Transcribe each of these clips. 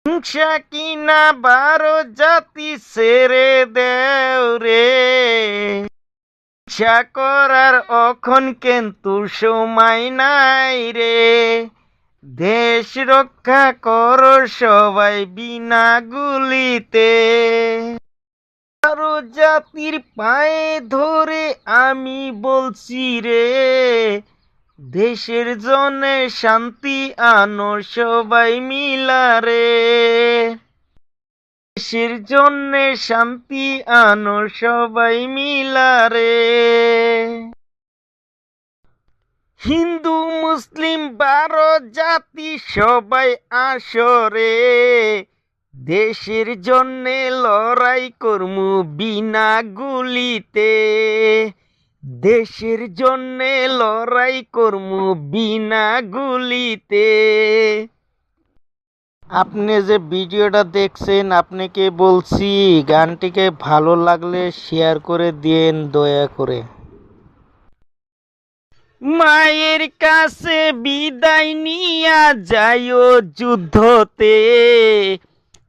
হিংসা কিনা 12 জাতি ছেড়ে দেও রে, হিংসা করার অখন কিন্তু সময় নাই রে। দেশ রক্ষা করো সবাই বিনা গুলিতে। 12 জাতির পায়ে ধরে আমি বলছি রে, দেশের জন্যে শান্তি আনো সবাই মিলা রে। দেশের জন্যে শান্তি আনো সবাই মিলা রে। হিন্দু মুসলিম 12 জাতি সবাই আসো রে, দেশের জন্যে লড়াই করমু বিনা গুলিতে। দেশের জন্যে লড়াই করমু বিনা গুলিতে। আপনি যে ভিডিওটা দেখছেন আপনাকে বলছি গানটিকে ভালো লাগলে শেয়ার করে দিন দয়া করে। মায়ের কাছে বিদায় নিয়া যাইও যুদ্ধতে,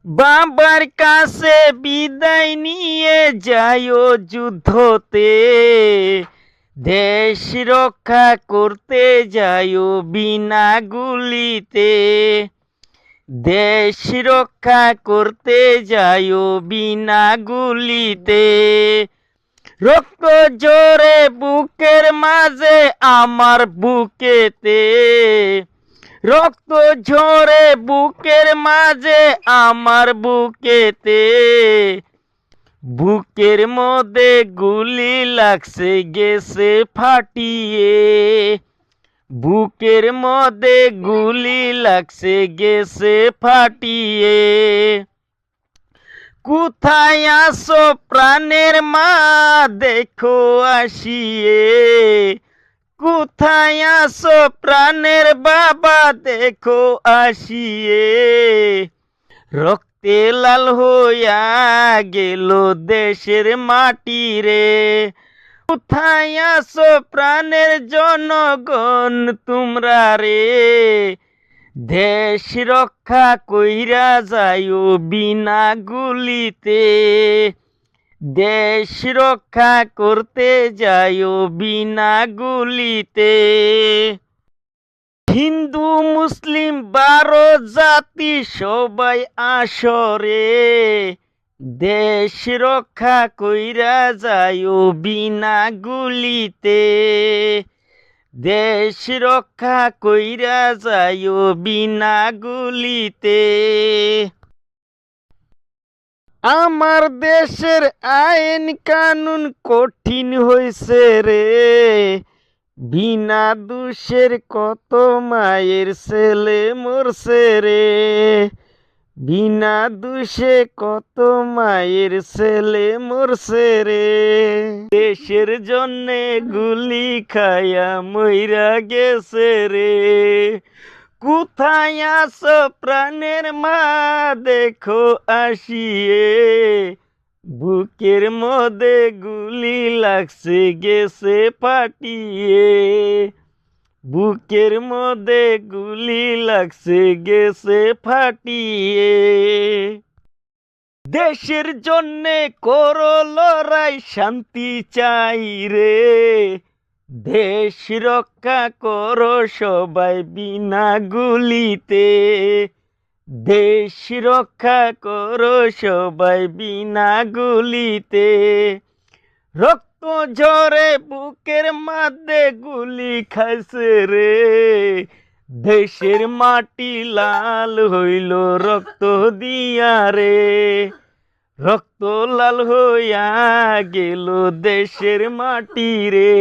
বাবার কাছে বিদায় নিয়ে যাইও যুদ্ধতে। দেশ রক্ষা করতে যাইও বিনা গুলিতে। দেশ রক্ষা করতে যাইও বিনা গুলিতে। রক্ত জোরে বুকের মাঝে আমার বুকেতে, রক্ত ঝরে বুকের মাঝে আমার বুকেতে। বুকের মধ্যে গুলি লাগছে গেছে ফাটিয়ে, বুকের মধ্যে গুলি লাগছে গেছে ফাটিয়ে। কোথায় আসো প্রাণের মা দেখো আসিয়ে, কোথায় আসো প্রাণের বাবা দেখো আসিয়ে। রক্তে লাল হইয়া গেল দেশের মাটি রে, কোথায় আসো প্রাণের জনগণ তোমরা রে। দেশ রক্ষা কইরা যাইও বিনা গুলিতে। দেশ রক্ষা করতে যাইও বিনা গুলিতে। হিন্দু মুসলিম 12 জাতি সবাই আসো রে, দেশ রক্ষা কইরা যাইও বিনা গুলিতে। দেশ রক্ষা কইরা যাইও বিনা গুলিতে। আমার দেশের আইন কানুন কঠিন হইছে রে, বিনা দোষের কত মায়ের ছেলে মরছে রে। বিনা দোষে কত মায়ের ছেলে মরছে রে। দেশের জন্যে গুলি খায়া মইরা গেছে রে। কোথায় আসো প্রাণের মা দেখো আসিয়ে, বুকের মধ্যে গুলি লাগছে গেছে ফাটিয়ে। বুকের মধ্যে গুলি লাগছে গেছে ফাটিয়ে। দেশের জন্যে করো লড়াই শান্তি চাই রে, দেশ রক্ষা করো সবাই বিনা গুলিতে। দেশ রক্ষা করো সবাই বিনা গুলিতে। রক্ত ঝরে বুকের মধ্যে গুলি খাইছে রে, দেশের মাটি লাল হইল রক্ত দিয়া রে। রক্ত লাল হইয়া গেল দেশের মাটি রে।